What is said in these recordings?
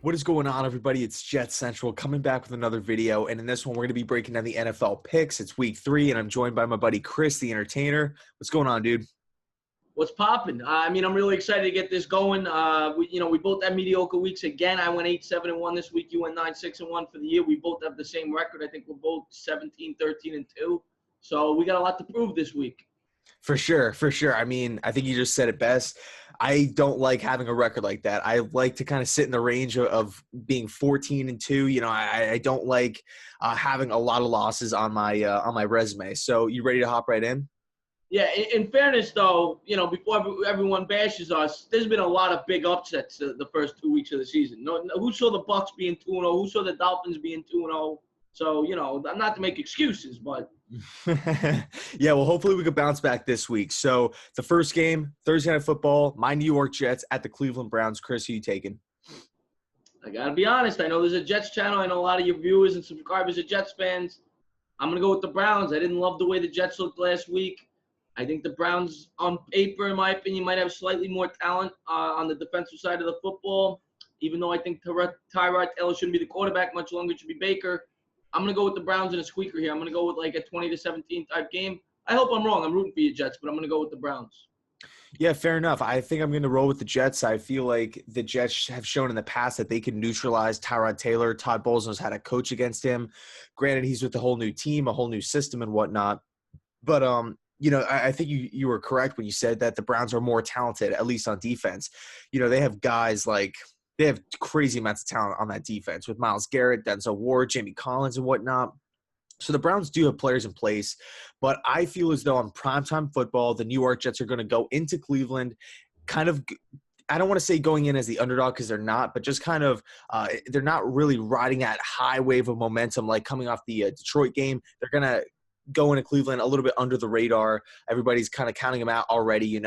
What is going on, everybody? It's JetsCentral coming back with another video. And in this one, we're going to be breaking down the NFL picks. It's week 3, and I'm joined by my buddy Chris, the entertainer. What's going on, dude? What's popping? I'm really excited to get this going. We both had mediocre weeks again. I went 8-7-1 this week. You went 9-6-1 for the year. We both have the same record. I think we're both 17-13-2. So we got a lot to prove this week. For sure, for sure. I mean, I think you just said it best. I don't like having a record like that. I like to kind of sit in the range of being 14-2. I don't like having a lot of losses on my resume. So you ready to hop right in? Yeah, in fairness, though, before everyone bashes us, there's been a lot of big upsets the first 2 weeks of the season. Who saw the Bucs being 2-0? Who saw the Dolphins being 2-0? So, not to make excuses, but yeah, well, hopefully we could bounce back this week. So the first game, Thursday Night Football, my New York Jets at the Cleveland Browns. Chris, who you taking? I got to be honest. I know there's a Jets channel. I know a lot of your viewers and subscribers are Jets fans. I'm going to go with the Browns. I didn't love the way the Jets looked last week. I think the Browns, on paper, in my opinion, might have slightly more talent on the defensive side of the football, even though I think Tyrod Taylor shouldn't be the quarterback much longer. It should be Baker. I'm going to go with the Browns in a squeaker here. I'm going to go with like a 20-17 type game. I hope I'm wrong. I'm rooting for you, Jets, but I'm going to go with the Browns. Yeah, fair enough. I think I'm going to roll with the Jets. I feel like the Jets have shown in the past that they can neutralize Tyrod Taylor. Todd Bowles knows how to coach against him. Granted, he's with a whole new team, a whole new system and whatnot. But, I think you were correct when you said that the Browns are more talented, at least on defense. They have guys like – they have crazy amounts of talent on that defense with Myles Garrett, Denzel Ward, Jamie Collins, and whatnot. So the Browns do have players in place, but I feel as though on primetime football, the New York Jets are going to go into Cleveland kind of – I don't want to say going in as the underdog because they're not, but just kind of they're not really riding that high wave of momentum like coming off the Detroit game. They're going to go into Cleveland a little bit under the radar. Everybody's kind of counting them out already,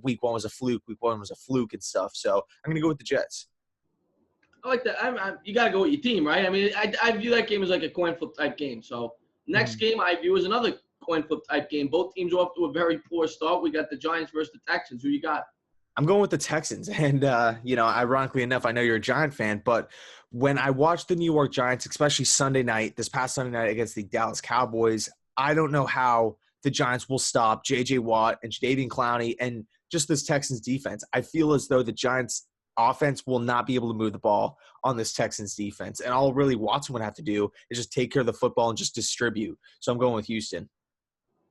week 1 was a fluke, and stuff. So I'm going to go with the Jets. I like that. You got to go with your team, right? I mean, I view that game as like a coin flip type game. So next game I view as another coin flip type game. Both teams are off to a very poor start. We got the Giants versus the Texans. Who you got? I'm going with the Texans. And, ironically enough, I know you're a Giant fan, but when I watched the New York Giants, especially this past Sunday night against the Dallas Cowboys, I don't know how the Giants will stop J.J. Watt and Jadeveon Clowney and just this Texans defense. I feel as though the Giants offense will not be able to move the ball on this Texans defense. And all really Watson would have to do is just take care of the football and just distribute. So I'm going with Houston.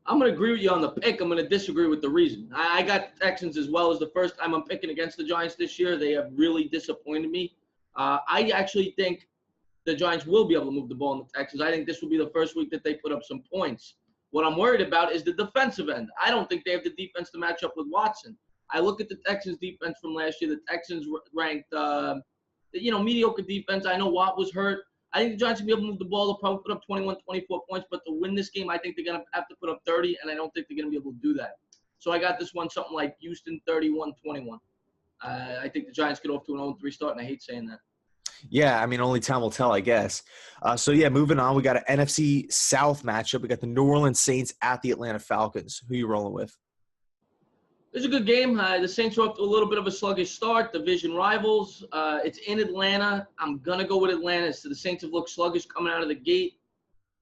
I'm going to agree with you on the pick. I'm going to disagree with the reason. I got the Texans as well as the first time I'm picking against the Giants this year. They have really disappointed me. I actually think the Giants will be able to move the ball in the Texans. I think this will be the first week that they put up some points. What I'm worried about is the defensive end. I don't think they have the defense to match up with Watson. I look at the Texans defense from last year. The Texans ranked, mediocre defense. I know Watt was hurt. I think the Giants will be able to move the ball. They'll probably put up 21, 24 points. But to win this game, I think they're going to have to put up 30, and I don't think they're going to be able to do that. So I got this one something like Houston 31-21. I think the Giants get off to an 0-3 start, and I hate saying that. Yeah, I mean, only time will tell, I guess. Moving on, we got an NFC South matchup. We got the New Orleans Saints at the Atlanta Falcons. Who are you rolling with? It's a good game. The Saints are up to a little bit of a sluggish start. Division rivals. It's in Atlanta. I'm going to go with Atlanta. So the Saints have looked sluggish coming out of the gate.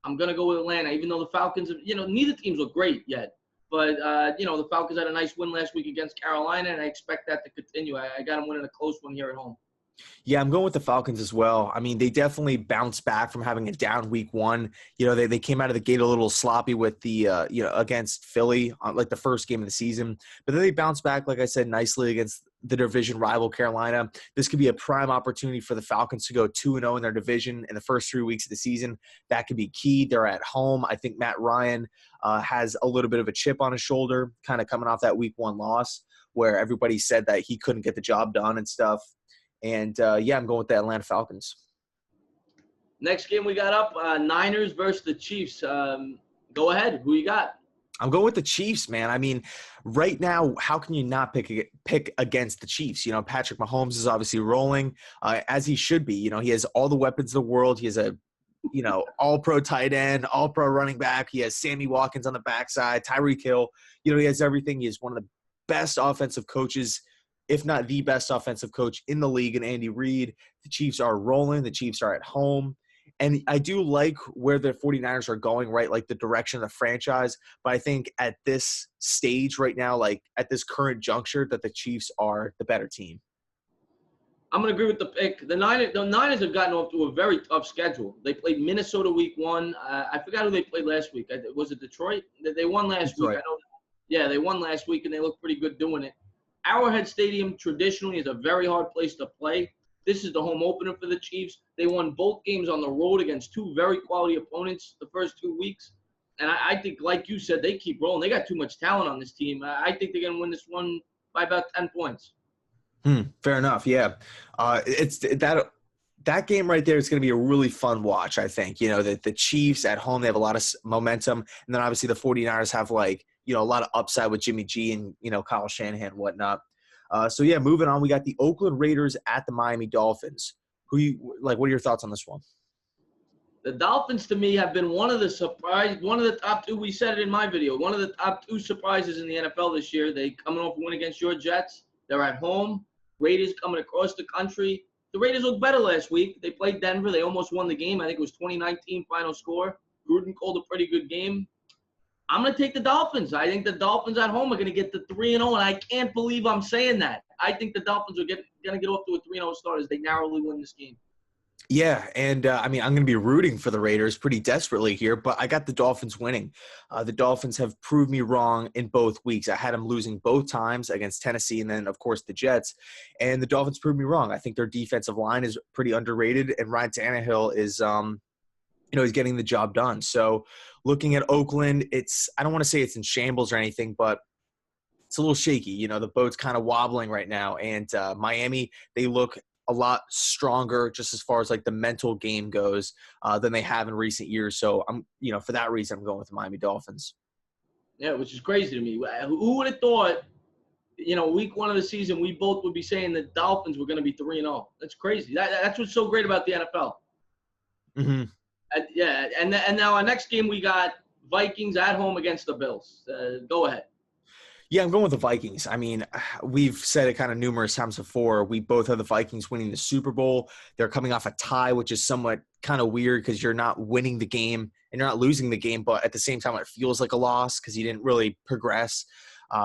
I'm going to go with Atlanta, even though the Falcons, neither teams look great yet. But, the Falcons had a nice win last week against Carolina, and I expect that to continue. I got them winning a close one here at home. Yeah, I'm going with the Falcons as well. I mean, they definitely bounced back from having a down week 1. They came out of the gate a little sloppy with the, against Philly, like the first game of the season. But then they bounced back, like I said, nicely against the division rival Carolina. This could be a prime opportunity for the Falcons to go 2-0 in their division in the first 3 weeks of the season. That could be key. They're at home. I think Matt Ryan has a little bit of a chip on his shoulder, kind of coming off that week 1 loss where everybody said that he couldn't get the job done and stuff. And, I'm going with the Atlanta Falcons. Next game we got up, Niners versus the Chiefs. Go ahead. Who you got? I'm going with the Chiefs, man. I mean, right now, how can you not pick against the Chiefs? Patrick Mahomes is obviously rolling, as he should be. He has all the weapons in the world. He has a, all-pro tight end, all-pro running back. He has Sammy Watkins on the backside, Tyreek Hill. He has everything. He is one of the best offensive coaches if not the best offensive coach in the league, in Andy Reid. The Chiefs are rolling. The Chiefs are at home. And I do like where the 49ers are going, right? Like the direction of the franchise. But I think at this stage right now, like at this current juncture, that the Chiefs are the better team. I'm going to agree with the pick. The Niners have gotten off to a very tough schedule. They played Minnesota week 1. I forgot who they played last week. Was it Detroit? They won last week. I know. Yeah, they won last week, and they looked pretty good doing it. Arrowhead Stadium traditionally is a very hard place to play. This is the home opener for the Chiefs. They won both games on the road against 2 very quality opponents the first 2 weeks. And I think, like you said, they keep rolling. They got too much talent on this team. I think they're going to win this one by about 10 points. Fair enough. Yeah. It's that game right there is going to be a really fun watch, I think. You know, the Chiefs at home, they have a lot of momentum. And then obviously the 49ers have like, you know, a lot of upside with Jimmy G and, you know, Kyle Shanahan and whatnot. So yeah, moving on, we got the Oakland Raiders at the Miami Dolphins. What are your thoughts on this one? The Dolphins, to me, have been one of the top 2. We said it in my video. One of the top 2 surprises in the NFL this year. They coming off a win against your Jets. They're at home. Raiders coming across the country. The Raiders looked better last week. They played Denver. They almost won the game. I think it was 2019 final score. Gruden called a pretty good game. I'm going to take the Dolphins. I think the Dolphins at home are going to get to 3-0, and I can't believe I'm saying that. I think the Dolphins are going to get off to a 3-0 start as they narrowly win this game. Yeah, and I'm going to be rooting for the Raiders pretty desperately here, but I got the Dolphins winning. The Dolphins have proved me wrong in both weeks. I had them losing both times against Tennessee and then, of course, the Jets, and the Dolphins proved me wrong. I think their defensive line is pretty underrated, and Ryan Tannehill is he's getting the job done. So looking at Oakland, I don't want to say it's in shambles or anything, but it's a little shaky. You know, the boat's kind of wobbling right now, and Miami, they look a lot stronger just as far as like the mental game goes than they have in recent years. So for that reason, I'm going with the Miami Dolphins. Yeah, which is crazy to me. Who would have thought, week 1 of the season, we both would be saying the Dolphins were going to be 3-0. That's crazy. That's what's so great about the NFL. Mm-hmm. And now our next game, we got Vikings at home against the Bills. Go ahead. Yeah, I'm going with the Vikings. I mean, we've said it kind of numerous times before. We both have the Vikings winning the Super Bowl. They're coming off a tie, which is somewhat kind of weird because you're not winning the game and you're not losing the game, but at the same time, it feels like a loss because you didn't really progress.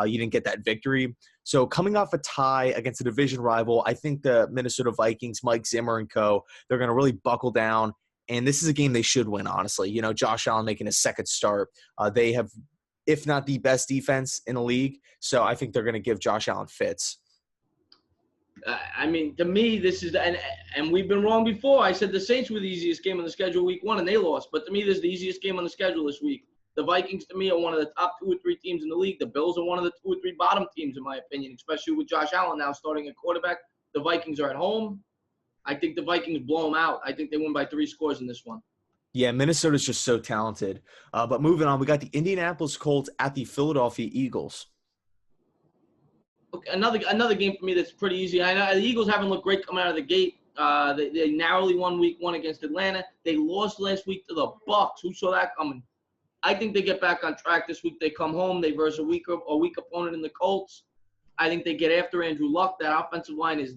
You didn't get that victory. So coming off a tie against a division rival, I think the Minnesota Vikings, Mike Zimmer and co., they're going to really buckle down. And this is a game they should win, honestly. You know, Josh Allen making his second start. They have, if not the best defense in the league. So I think they're going to give Josh Allen fits. To me, this is – and we've been wrong before. I said the Saints were the easiest game on the schedule week 1, and they lost. But to me, this is the easiest game on the schedule this week. The Vikings, to me, are one of the top 2 or 3 teams in the league. The Bills are one of the 2 or 3 bottom teams, in my opinion, especially with Josh Allen now starting at quarterback. The Vikings are at home. I think the Vikings blow them out. I think they win by 3 scores in this one. Yeah, Minnesota's just so talented. But moving on, we got the Indianapolis Colts at the Philadelphia Eagles. Okay, another game for me that's pretty easy. I know the Eagles haven't looked great coming out of the gate. They narrowly won week 1 against Atlanta. They lost last week to the Bucs. Who saw that coming? I think they get back on track this week. They come home. They verse a weak opponent in the Colts. I think they get after Andrew Luck. That offensive line is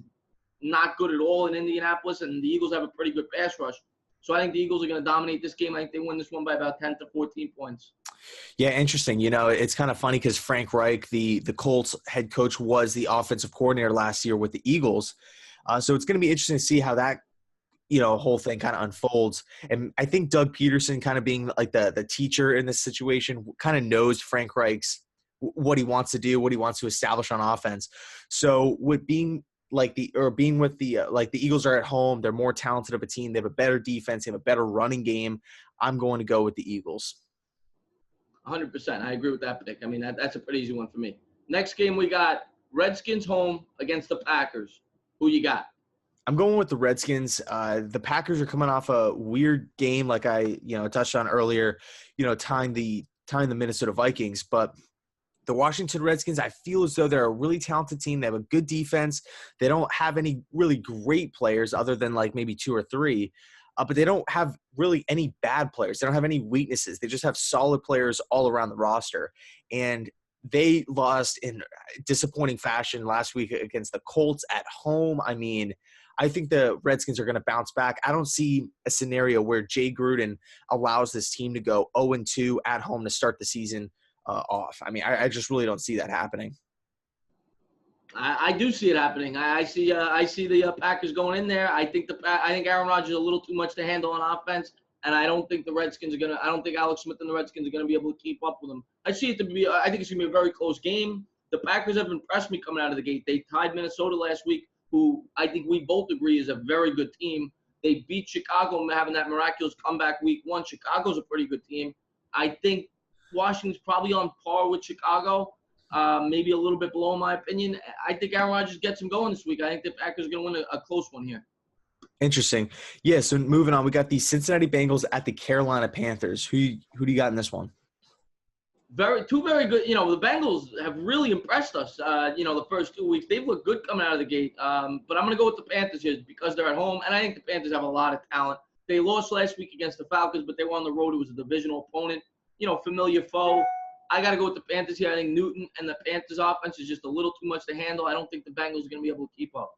not good at all in Indianapolis, and the Eagles have a pretty good pass rush. So I think the Eagles are going to dominate this game. I think they win this one by about 10 to 14 points. Yeah, interesting. You know, it's kind of funny because Frank Reich, the Colts head coach, was the offensive coordinator last year with the Eagles. So it's going to be interesting to see how that, whole thing kind of unfolds. And I think Doug Peterson kind of being like the teacher in this situation kind of knows Frank Reich's what he wants to do, what he wants to establish on offense. So with being with the Eagles are at home, they're more talented of a team. They have a better defense. They have a better running game. I'm going to go with the Eagles. 100%. I agree with that pick. I mean, that's a pretty easy one for me. Next game, we got Redskins home against the Packers. Who you got? I'm going with the Redskins. The Packers are coming off a weird game, like I touched on earlier, tying the Minnesota Vikings, but the Washington Redskins, I feel as though they're a really talented team. They have a good defense. They don't have any really great players other than like maybe 2 or 3, but they don't have really any bad players. They don't have any weaknesses. They just have solid players all around the roster. And they lost in disappointing fashion last week against the Colts at home. I mean, I think the Redskins are going to bounce back. I don't see a scenario where Jay Gruden allows this team to go 0-2 at home to start the season off. I mean, I just really don't see that happening. I do see it happening. I see the Packers going in there. I think Aaron Rodgers is a little too much to handle on offense, and I don't think I don't think Alex Smith and the Redskins are gonna be able to keep up with them. I think it's gonna be a very close game. The Packers have impressed me coming out of the gate. They tied Minnesota last week, who I think we both agree is a very good team. They beat Chicago, having that miraculous comeback week one. Chicago's a pretty good team. I think Washington's probably on par with Chicago. Maybe a little bit below, in my opinion. I think Aaron Rodgers gets him going this week. I think the Packers are going to win a close one here. Interesting. Yeah, so moving on, we got the Cincinnati Bengals at the Carolina Panthers. Who do you got in this one? Two very good. The Bengals have really impressed us, the first 2 weeks. They've looked good coming out of the gate. But I'm going to go with the Panthers here because they're at home, and I think the Panthers have a lot of talent. They lost last week against the Falcons, but they were on the road. It was a divisional opponent, familiar foe. I got to go with the Panthers here. I think Newton and the Panthers offense is just a little too much to handle. I don't think the Bengals are going to be able to keep up.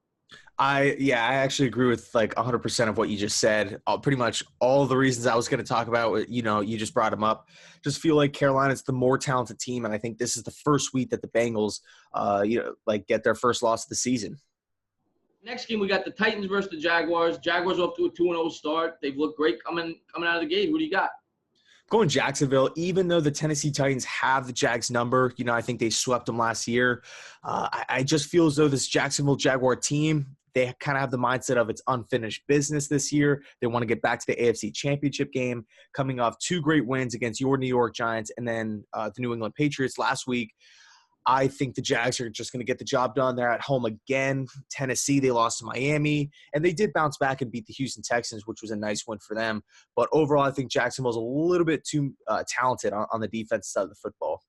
I actually agree with like 100% of what you just said. Pretty much all the reasons I was going to talk about, you just brought them up. Just feel like Carolina's the more talented team, and I think this is the first week that the Bengals, get their first loss of the season. Next game, we got the Titans versus the Jaguars. Jaguars off to a 2-0 start. They've looked great coming out of the gate. Who do you got? Going Jacksonville, even though the Tennessee Titans have the Jags number, I think they swept them last year. I just feel as though this Jacksonville Jaguar team, they kind of have the mindset of it's unfinished business this year. They want to get back to the AFC Championship game, coming off 2 great wins against your New York Giants and then the New England Patriots last week. I think the Jags are just going to get the job done. They're at home again. Tennessee, they lost to Miami, and they did bounce back and beat the Houston Texans, which was a nice win for them. But overall, I think Jacksonville's a little bit too talented on the defensive side of the football.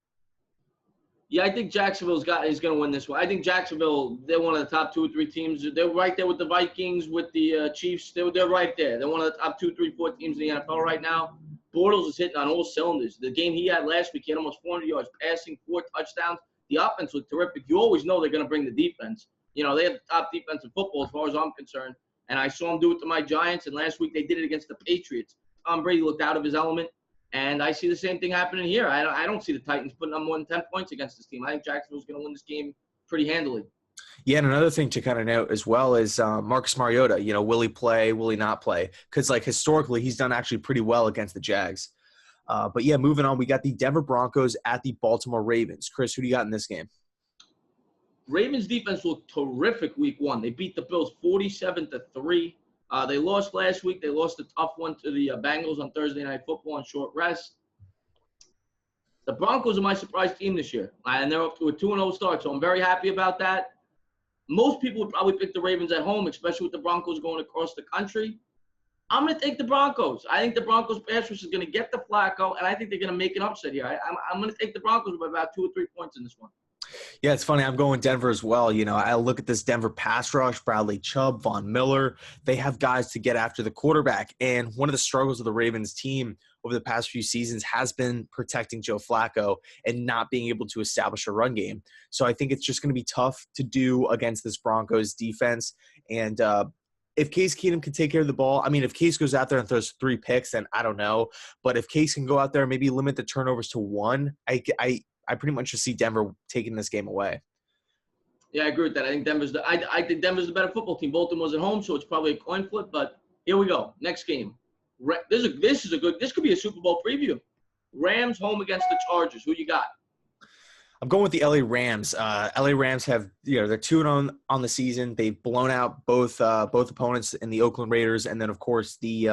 Yeah, I think Jacksonville is going to win this one. I think Jacksonville, they're one of the top 2 or 3 teams. They're right there with the Vikings, with the Chiefs. They're right there. They're one of the top 2, 3, 4 teams in the NFL right now. Bortles is hitting on all cylinders. The game he had last week, he had almost 400 yards passing, 4 touchdowns. The offense was terrific. You always know they're going to bring the defense. They have the top defense in football as far as I'm concerned. And I saw them do it to my Giants, and last week they did it against the Patriots. Tom Brady looked out of his element, and I see the same thing happening here. I don't see the Titans putting up more than 10 points against this team. I think Jacksonville's going to win this game pretty handily. Yeah, and another thing to kind of note as well is Marcus Mariota. Will he play? Will he not play? Because, historically, he's done actually pretty well against the Jags. But, yeah, moving on, we got the Denver Broncos at the Baltimore Ravens. Chris, who do you got in this game? Ravens defense looked terrific week one. They beat the Bills 47-3. They lost last week. They lost a tough one to the Bengals on Thursday Night Football on short rest. The Broncos are my surprise team this year, and they're up to a 2-0 start, so I'm very happy about that. Most people would probably pick the Ravens at home, especially with the Broncos going across the country. I'm going to take the Broncos. I think the Broncos pass rush is going to get the Flacco, and I think they're going to make an upset here. I'm going to take the Broncos by about 2 or 3 points in this one. Yeah, it's funny. I'm going Denver as well. I look at this Denver pass rush, Bradley Chubb, Von Miller. They have guys to get after the quarterback. And one of the struggles of the Ravens team over the past few seasons has been protecting Joe Flacco and not being able to establish a run game. So I think it's just going to be tough to do against this Broncos defense. And if Case Keenum can take care of the ball, if Case goes out there and throws 3 picks, then I don't know. But if Case can go out there and maybe limit the turnovers to 1, I pretty much just see Denver taking this game away. Yeah, I agree with that. I think Denver's the better football team. Baltimore's at home, so it's probably a coin flip. But here we go. Next game. This could be a Super Bowl preview. Rams home against the Chargers. Who you got? I'm going with the LA Rams. LA Rams have, they're 2-0 on the season. They've blown out both opponents in the Oakland Raiders, and then of course the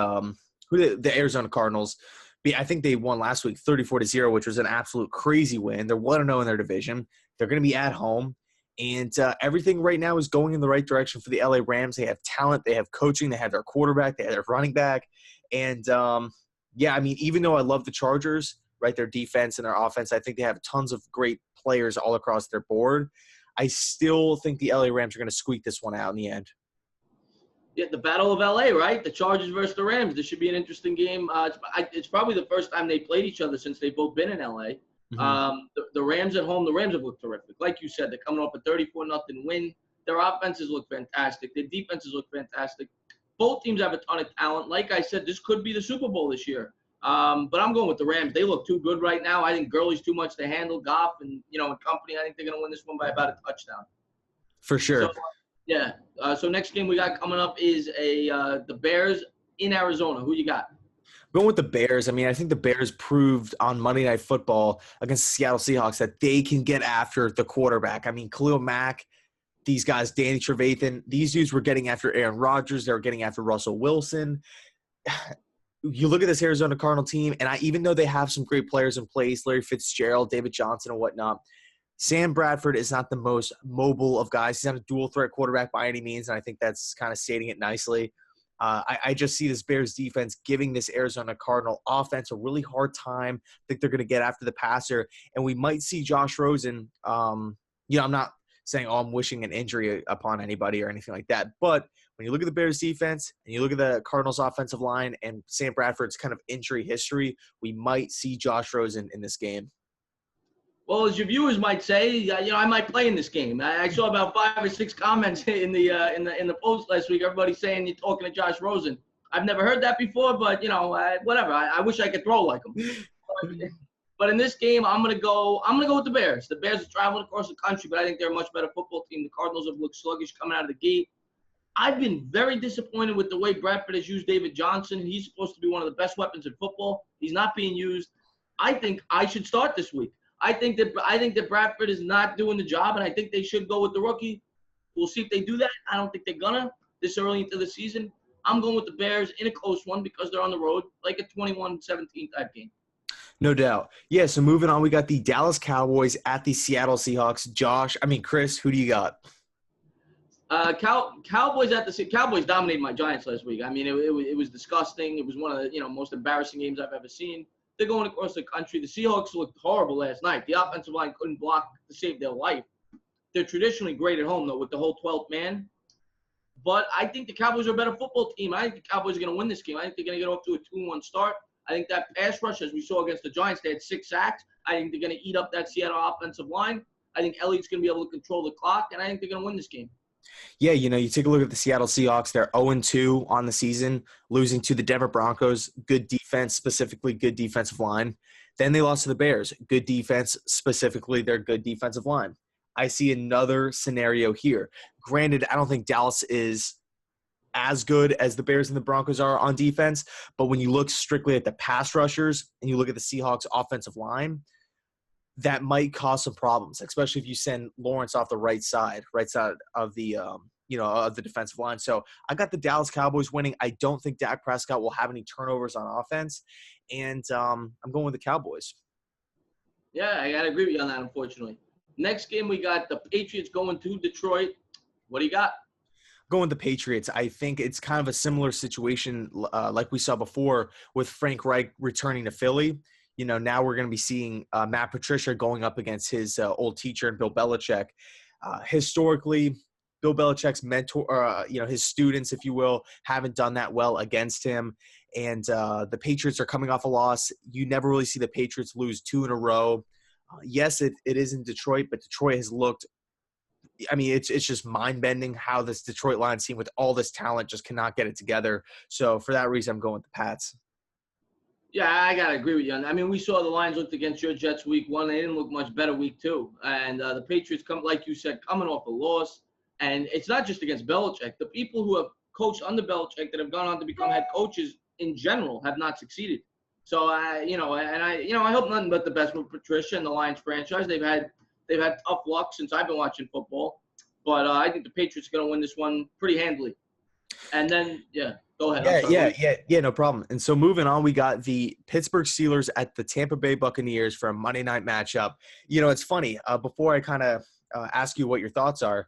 Arizona Cardinals. I think they won last week 34-0, which was an absolute crazy win. They're 1-0 in their division. They're going to be at home, and everything right now is going in the right direction for the LA Rams. They have talent, they have coaching, they have their quarterback, they have their running back, and even though I love the Chargers, right, their defense and their offense, I think they have tons of great players all across their board. I still think the LA Rams are going to squeak this one out in the end. Yeah, the Battle of LA, right? The Chargers versus the Rams. This should be an interesting game. It's probably the first time they played each other since they've both been in LA. Mhm. The Rams at home, the Rams have looked terrific. Like you said, they're coming off a 34-0 win. Their offenses look fantastic. Their defenses look fantastic. Both teams have a ton of talent. Like I said, this could be the Super Bowl this year. But I'm going with the Rams. They look too good right now. I think Gurley's too much to handle. Goff and and company. I think they're going to win this one by about a touchdown. For So sure. yeah. So next game we got coming up is the Bears in Arizona. Who you got? Going with the Bears, I mean, I think the Bears proved on Monday Night Football against the Seattle Seahawks that they can get after the quarterback. I mean, Khalil Mack, these guys, Danny Trevathan, these dudes were getting after Aaron Rodgers. They were getting after Russell Wilson. You look at this Arizona Cardinal team, and even though they have some great players in place, Larry Fitzgerald, David Johnson, and whatnot, Sam Bradford is not the most mobile of guys. He's not a dual threat quarterback by any means, and I think that's kind of stating it nicely. I just see this Bears defense giving this Arizona Cardinal offense a really hard time. I think they're going to get after the passer, and we might see Josh Rosen. I'm not saying, I'm wishing an injury upon anybody or anything like that, but when you look at the Bears defense and you look at the Cardinals offensive line and Sam Bradford's kind of injury history, we might see Josh Rosen in this game. Well, as your viewers might say, I might play in this game. I saw about 5 or 6 comments in the post last week. Everybody saying you're talking to Josh Rosen. I've never heard that before, but whatever. I wish I could throw like him. But in this game, I'm gonna go with the Bears. The Bears are traveling across the country, but I think they're a much better football team. The Cardinals have looked sluggish coming out of the gate. I've been very disappointed with the way Bradford has used David Johnson. He's supposed to be one of the best weapons in football. He's not being used. I think I should start this week. I think that Bradford is not doing the job, and I think they should go with the rookie. We'll see if they do that. I don't think they're gonna this early into the season. I'm going with the Bears in a close one because they're on the road, like a 21-17 type game. No doubt. Yeah, so moving on, we got the Dallas Cowboys at the Seattle Seahawks. Chris, who do you got? Cowboys dominated my Giants last week. I mean, it was disgusting. It was one of the most embarrassing games I've ever seen. They're going across the country. The Seahawks looked horrible last night. The offensive line couldn't block to save their life. They're traditionally great at home, though, with the whole 12th man. But I think the Cowboys are a better football team. I think the Cowboys are going to win this game. I think they're going to get off to a 2-1 start. I think that pass rush, as we saw against the Giants, they had 6 sacks. I think they're going to eat up that Seattle offensive line. I think Elliott's going to be able to control the clock, and I think they're going to win this game. Yeah, you take a look at the Seattle Seahawks. They're 0-2 on the season, losing to the Denver Broncos. Good defense, specifically good defensive line. Then they lost to the Bears. Good defense, specifically their good defensive line. I see another scenario here. Granted, I don't think Dallas is as good as the Bears and the Broncos are on defense, but when you look strictly at the pass rushers and you look at the Seahawks offensive line, that might cause some problems, especially if you send Lawrence off the right side of the of the defensive line. So I got the Dallas Cowboys winning. I don't think Dak Prescott will have any turnovers on offense, and I'm going with the Cowboys. Yeah, I gotta agree with you on that. Unfortunately, next game we got the Patriots going to Detroit. What do you got? Going with the Patriots. I think it's kind of a similar situation like we saw before with Frank Reich returning to Philly. Now we're going to be seeing Matt Patricia going up against his old teacher and Bill Belichick. Historically, Bill Belichick's mentor, his students, if you will, haven't done that well against him. And the Patriots are coming off a loss. You never really see the Patriots lose 2 in a row. Yes, it is in Detroit, but Detroit has looked – I mean, it's just mind-bending how this Detroit Lions team with all this talent just cannot get it together. So for that reason, I'm going with the Pats. Yeah, I got to agree with you. I mean, we saw the Lions looked against your Jets week 1. They didn't look much better week 2. And the Patriots, like you said, coming off a loss. And it's not just against Belichick. The people who have coached under Belichick that have gone on to become head coaches in general have not succeeded. So, I hope nothing but the best with Patricia and the Lions franchise. They've had tough luck since I've been watching football. But I think the Patriots are going to win this one pretty handily. And then, yeah. Go ahead. Yeah, no problem. And so moving on, we got the Pittsburgh Steelers at the Tampa Bay Buccaneers for a Monday night matchup. It's funny. Before I kind of ask you what your thoughts are,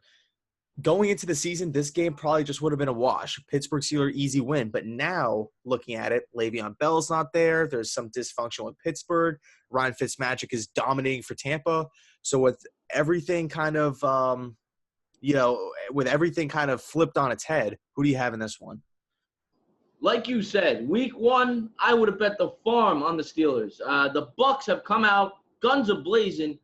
going into the season, this game probably just would have been a wash. Pittsburgh Steelers, easy win. But now, looking at it, Le'Veon Bell's not there. There's some dysfunction with Pittsburgh. Ryan Fitzmagic is dominating for Tampa. So with everything kind of, flipped on its head, who do you have in this one? Like you said, week 1, I would have bet the farm on the Steelers. The Bucs have come out guns are blazing.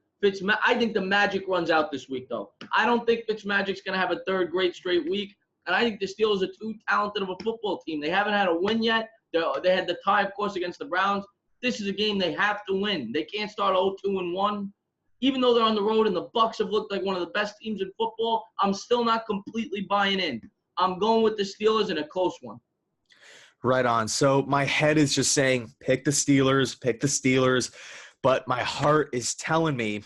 I think the magic runs out this week, though. I don't think Fitzmagic's going to have a third great straight week. And I think the Steelers are too talented of a football team. They haven't had a win yet. They had the tie, of course, against the Browns. This is a game they have to win. They can't start 0-2-1. Even though they're on the road and the Bucs have looked like one of the best teams in football, I'm still not completely buying in. I'm going with the Steelers in a close one. Right on. So my head is just saying, pick the Steelers. But my heart is telling me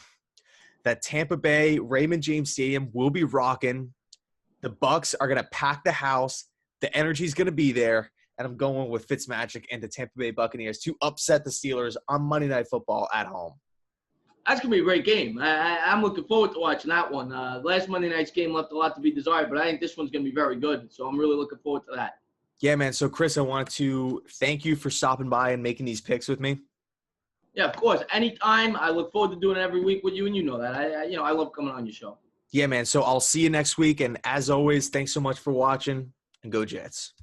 that Tampa Bay, Raymond James Stadium will be rocking. The Bucs are going to pack the house. The energy is going to be there. And I'm going with Fitzmagic and the Tampa Bay Buccaneers to upset the Steelers on Monday Night Football at home. That's going to be a great game. I'm looking forward to watching that one. Last Monday night's game left a lot to be desired, but I think this one's going to be very good. So I'm really looking forward to that. Yeah, man. So, Chris, I wanted to thank you for stopping by and making these picks with me. Yeah, of course. Anytime. I look forward to doing it every week with you, and you know that. I love coming on your show. Yeah, man. So I'll see you next week. And as always, thanks so much for watching, and go Jets.